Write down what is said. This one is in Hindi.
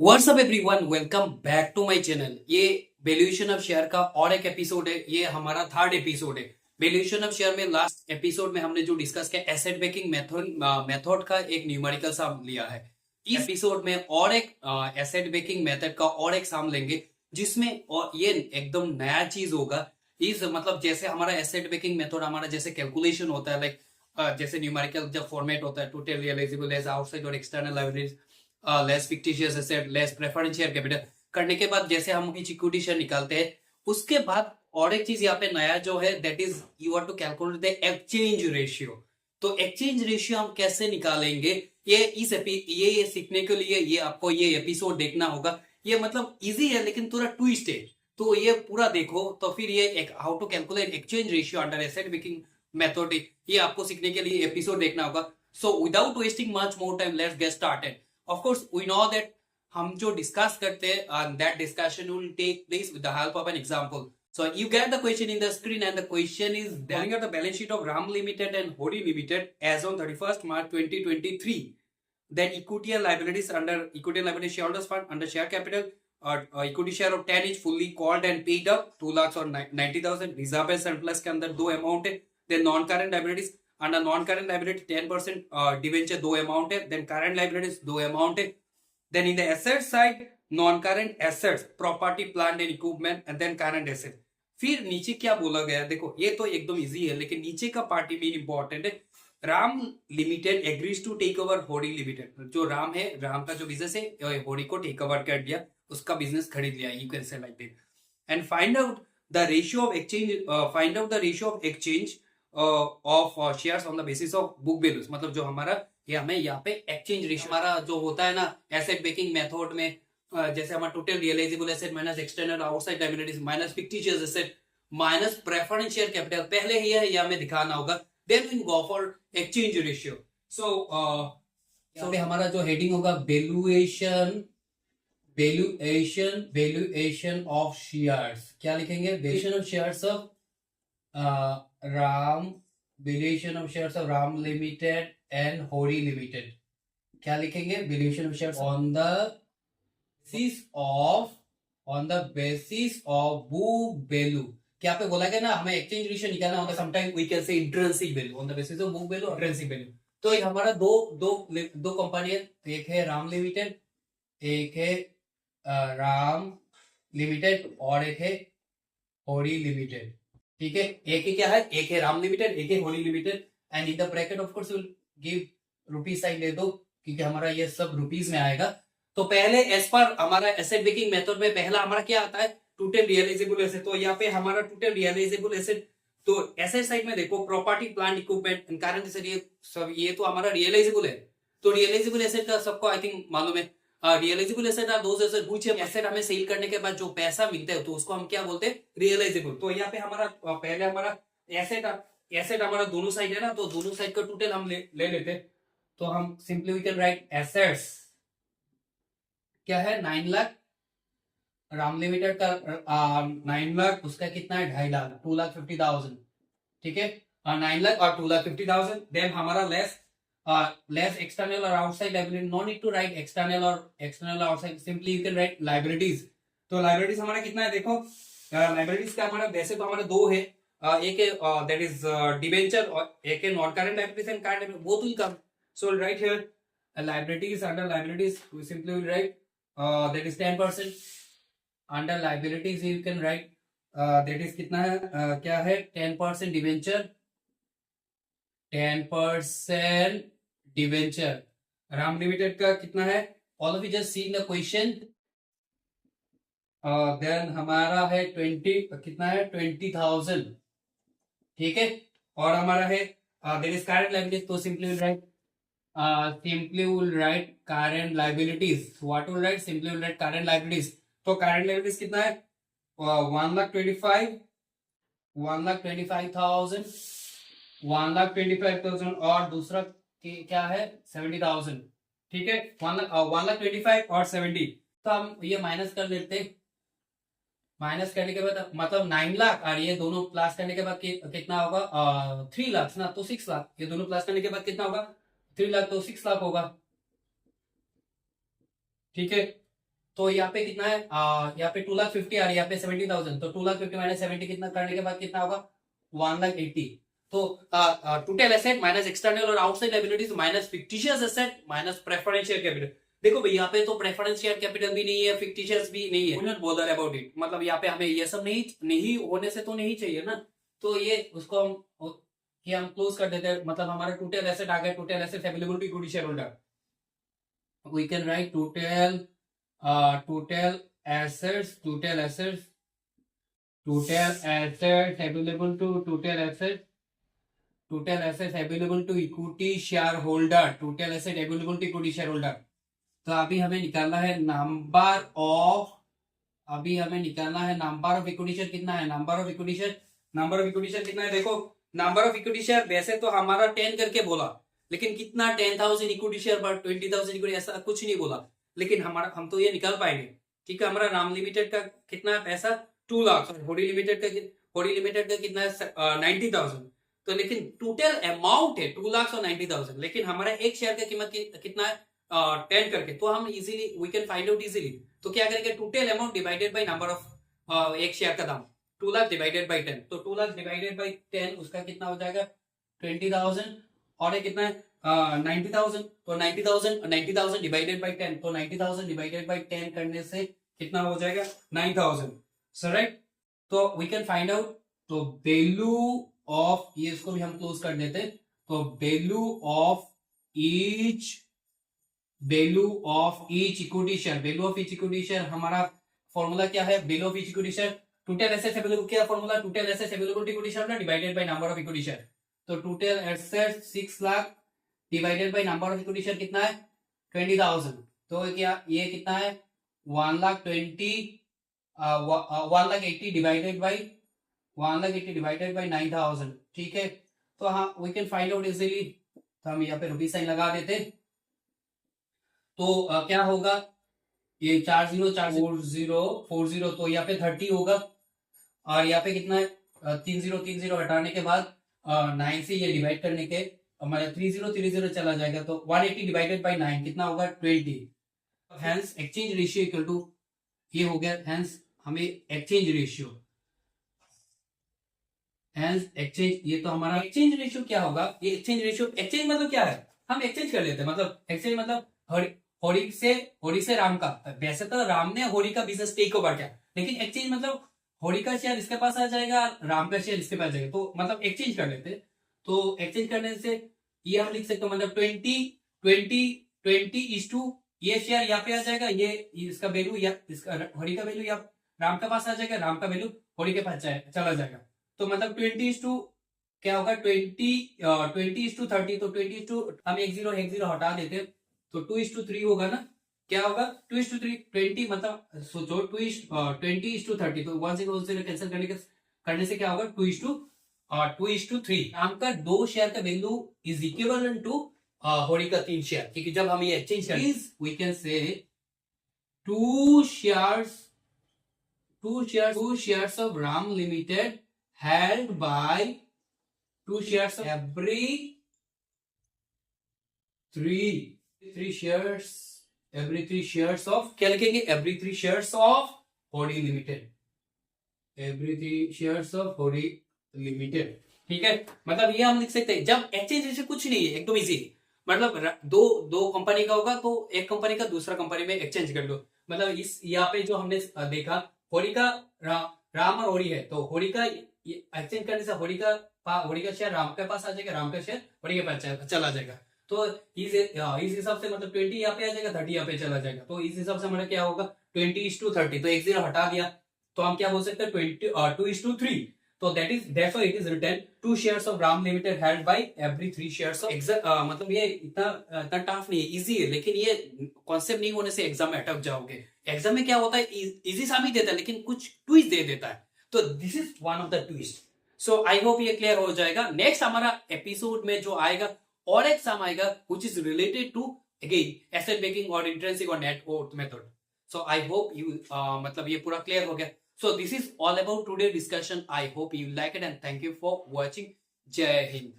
WhatsApp everyone, welcome back to my channel. ये वैल्यूएशन ऑफ शेयर का और एक एपिसोड है। ये हमारा थर्ड एपिसोड है। वैल्यूएशन ऑफ शेयर में लास्ट एपिसोड में हमने जो डिस्कस किया एसेट बेकिंग मेथड का एक न्यूमेरिकल सम लिया है। इस एपिसोड में और एक एसेट बेकिंग मेथड का और एक सम लेंगे, जिसमें और ये एकदम नया चीज होगा। इस मतलब जैसे हमारा एसेट बेकिंग मेथड हमारा जैसे कैलकुलेशन होता है, लाइक जैसे न्यूमेरिकल जब फॉर्मेट होता है, टोटल रियलाइजेबल एज आउटसाइड और external liabilities, less fictitious asset, less preference share capital करने के बाद जैसे हम इक्विटी शेयर निकालते हैं, उसके बाद और एक चीज यहाँ पे नया जो है that is you are to calculate the exchange ratio. तो एक्सचेंज रेशियो हम कैसे निकालेंगे, ये सीखने के लिए ये आपको ये एपिसोड देखना होगा। ये मतलब इजी है लेकिन थोड़ा ट्विस्ट है, तो ये पूरा देखो तो फिर ये एक how to calculate exchange ratio under asset making method, ये आपको सीखने के लिए एपिसोड देखना होगा। So without wasting much more time, let's get started. Of course, we know that हम जो डिस्कस करते हैं that discussion will take place with the help of an example. So you get the question in the screen, and the question is looking at the balance sheet of RAM Limited and Hori Limited as on 31st March 2023. Then equity and liabilities under equity and liability shareholders fund under share capital or equity share of 10 is fully called and paid up 2 lakhs और 90,000। रिजर्व एंड सरप्लस के अंदर दो अमाउंट है। Then non current liabilities under non current liability 10% debenture दो अमाउंट है। देन करंट लाइबिलिटीज दो अमाउंट है। Then in the asset side non current assets property plant and equipment and then current asset. फिर नीचे क्या बोला गया, देखो ये तो एकदम इजी है लेकिन नीचे का पार्ट ही मेन इंपॉर्टेंट है। Ram limited agrees to take over होडी लिमिटेड। जो राम है, राम का जो बिजनेस है होडी को टेक ओवर कर दिया, उसका बिजनेस खरीद लिया, you can say like that. And find out the ratio of exchange, find out the ratio of exchange of shares on the basis of book values. मतलब जो हमारा ये हमें यहाँ पे एक्सचेंज रेशियो हमारा जो होता है ना एसेट बेकिंग मेथड में, जैसे हमारा total realizable asset minus external outside liabilities minus fictitious asset minus preference share capital पहले ही है, ये हमें दिखाना होगा। Then we go for exchange ratio. So हमारा जो हेडिंग होगा वैल्यूएशन, वैल्यूएशन ऑफ शेयर्स। क्या लिखेंगे? Valuation of shares of Ram, valuation of shares of Ram limited and होरी लिमिटेड। क्या लिखेंगे? Valuation of shares on the basis of book value. क्या पे बोला गया ना हमें एक्सचेंज रेशियो निकालना होगा, sometime we can say intrinsic value on the basis of book value, intrinsic value. तो ये हमारा दो कंपनी है, एक है राम लिमिटेड, एक है राम लिमिटेड और एक है होरी लिमिटेड। ठीक है, एक ही क्या है, एक है राम लिमिटेड, एक है Holi limited. And in the bracket of course will give rupees sign ले दो क्योंकि हमारा ये सब रुपीज में आएगा। तो पहले एज पर हमारा एसेट बेकिंग मेथड में पहला हमारा क्या आता है, टोटल रियलाइजेबल एसेट। तो यहाँ पे हमारा टोटल रियलाइजेबल एसेट, तो एसेट साइड में देखो property plant equipment and current asset, ये सब ये तो हमारा रियलाइजेबल है। तो रियलाइजेबल एसेट का सबको आई थिंक मालूम है। Realisable asset are those asset which asset हमें सेल करने के बाद जो पैसा मिलता है तो उसको हम क्या बोलते हैं, रियलाइजेबल। तो यहाँ पे हमारा पहले हमारा एसेट हमारा दोनों साइड है ना, तो दोनों साइड का टोटल हम ले लेते। तो हम simply we can write assets क्या है 9 लाख, राम लिमिटेड का 9 लाख, उसका कितना है 2.5 लाख, 2,50,000। ठीक है, 9 लाख और 2,50,000। देन हमारा लेस एक्सटर्नल और outside liability, no need to write external और outside, simply you can write liabilities. तो लायबिलिटीज हमारा कितना है, देखो लायबिलिटीज का हमारा वैसे तो हमारा दो है, एक है दैट इज डिबेंचर और एक है non current liabilities and current liability, both will come. So will write here liabilities, under liabilities we simply will write that is 10%। Under liabilities you can write that is कितना है, क्या है 10% डिबेंचर, 10% डिवेंचर। राम लिमिटेड का कितना है, all of you just see the question. Then हमारा है 20, कितना है 20,000। ठीक है, और हमारा है देयर इज करंट लायबिलिटीज, तो simply will right current liabilities. What will write, simply will right current liabilities. तो करंट लायबिलिटीज कितना है 1,25,000, 1,25,000 और दूसरा क्या है 70,000। ठीक है, 1,25,000 और 70। तो हम ये माइनस कर लेते, माइनस करने के बाद मतलब 9 लाख और ये दोनों प्लस करने के बाद कितना होगा 3 लाख ना, तो 6 लाख। ये दोनों प्लस करने के बाद कितना होगा 3 लाख, तो 6 लाख होगा। ठीक है, तो यहाँ पे कितना है, यहाँ पे 2,50,000 आ रही है, यहाँ पे 70,000, तो 2,50,000 माइनस 70 कितना करने के बाद कितना होगा 1,80,000। तो टोटल एसेट माइनस एक्सटर्नल और outside liabilities minus fictitious asset minus preferential capital. देखो भाई यहाँ पे तो प्रेफरेंशियल कैपिटल भी नहीं है, फिक्टिशियस भी नहीं है, नॉट बॉदर अबाउट इट, मतलब यहाँ पे हमें ये सब नहीं होने से तो नहीं चाहिए ना, तो ये उसको हम क्लोज कर देते हैं। मतलब हमारा टोटल एसेट आ गया, total asset available to equity share holder, we can write total assets available to equity shareholder, total asset available to equity shareholder। तो अभी हमें निकालना है नंबर ऑफ इक्विटी शेयर कितना है, नंबर ऑफ इक्विटी शेयर कितना है। देखो नंबर ऑफ इक्विटी शेयर वैसे तो हमारा 10 करके बोला, लेकिन कितना 10,000 इक्विटी शेयर पर 20,000 इक्विटी, ऐसा कुछ नहीं बोला, लेकिन हम तो ये निकाल पाएंगे। ठीक है, हमारा नाम लिमिटेड का कितना है पैसा 2 लाख, होडी लिमिटेड का कितना है 90,000, तो लेकिन टोटल अमाउंट है 2 लाख और 90,000, लेकिन हमारा एक शेयर का कीमत कितना है 10 करके, तो हम easily we can find out easily. तो क्या करेंगे, total amount divided by number of एक शेयर का दाम, 2 लाख डिवाइडेड बाय 10, तो 2 लाख डिवाइडेड बाय 10 उसका कितना हो जाएगा 20,000, और ये कितना है 90,000, तो 90,000 डिवाइडेड बाय 10, तो 90,000 डिवाइडेड बाय 10 करने से कितना हो जाएगा 9,000, सो राइट। तो वी कैन फाइंड आउट, तो वैल्यू ऑफ, ये इसको भी हम क्लोज कर देते, तो value of each equity share, हमारा फॉर्मूला क्या है, value of each equity share, total assets available, क्या फॉर्मूला, total assets available to equity share divided by number of equity share. तो total assets 6 lakh divided by number of equity share कितना है 20,000, तो क्या ये कितना है 1,80,000 डिवाइडेड बाय 9,000। ठीक है, तो हाँ we can find out easily, तो हम यहाँ पे रुपी साइन लगा देते, तो क्या होगा, ये 404040, तो यहाँ पे 30 होगा, और यहाँ पे कितना है 30 हटाने के बाद 9 से ये डिवाइड करने के हमारे 30 चला जाएगा, तो 180 डिवाइडेड बाय 9 कितना होगा 20। Hence exchange ratio equal to, ये हो गया, हेंस हमें एक्सचेंज रेशियो, ये तो हमारा एक्सचेंज रेशियो क्या होगा, ये एक्सचेंज मतलब क्या है, हम एक्सचेंज कर लेते हैं, मतलब एक्सचेंज मतलब होरी से राम का, वैसे तो राम ने होरी का बिजनेस टेक ओवर किया, लेकिन एक्सचेंज मतलब होरी का शेयर इसके पास आ जाएगा, राम का शेयर इसके पास जाएगा, तो मतलब एक्सचेंज कर लेते। तो एक्सचेंज करने से ये हम लिख सकते हैं, मतलब 20:20 ये शेयर यहाँ पे आ जाएगा, ये इसका वैल्यू या इसका होरी का वैल्यू या राम के पास आ जाएगा, राम का वैल्यू होरी के पास चला जाएगा, तो मतलब 20 क्या होगा 20:30, तो 20 हम 1 0 हटा देते, तो 2:3 होगा ना, क्या होगा 2:3, 20 मतलब सोचो 20:30, तो 1 0 कैंसिल करने से क्या होगा 2:3। राम का 2 शेयर का वैल्यू इज इक्विवेलेंट टू होरी का 3 शेयर, क्योंकि जब हम ये एक्सचेंज करें वी कैन से 2 shares of Ram Limited held by 2 shares of every 3 shares of, क्या लिखेंगे every 3 shares of Hori Limited, ठीक है। मतलब ये हम लिख सकते हैं, जब एक्सचेंज रेशियो कुछ नहीं है, एकदम इजी, मतलब दो कंपनी का होगा, तो एक कंपनी का दूसरा कंपनी में एक्सचेंज कर लो, मतलब इस यहाँ पे जो हमने देखा होरी का राम और होरी है, तो होरी का एक्सचेंज करने से होरी का शेयर राम के पास आ जाएगा, राम का शेयर होरी के पास चला जाएगा, तो इस हिसाब से मतलब 20 यहाँ पे आ जाएगा, 30 यहाँ पे चला जाएगा, तो इस हिसाब से हमारा क्या होगा 20:30, तो 1 0 हटा दिया, तो हम क्या बोल सकते हैं 2:3, तो that's why it is written 2 shares of Ram Limited held by every 3 shares of मतलब ये इतना टफ नहीं है, इजी है, लेकिन ये कॉन्सेप्ट नहीं होने से एग्जाम में अटक जाओगे। एग्जाम में क्या होता है इजी सा भी देता है, लेकिन कुछ ट्विस्ट दे देता है, तो this is one of the twist. So I hope ये क्लियर हो जाएगा। नेक्स्ट हमारा एपिसोड में जो आएगा और एक सम आएगा which is related to again asset backing और intrinsic और net worth method। So I hope you मतलब ये पूरा क्लियर हो गया। So this is all about today's discussion. I hope you like it and thank you for watching. Jai Hind।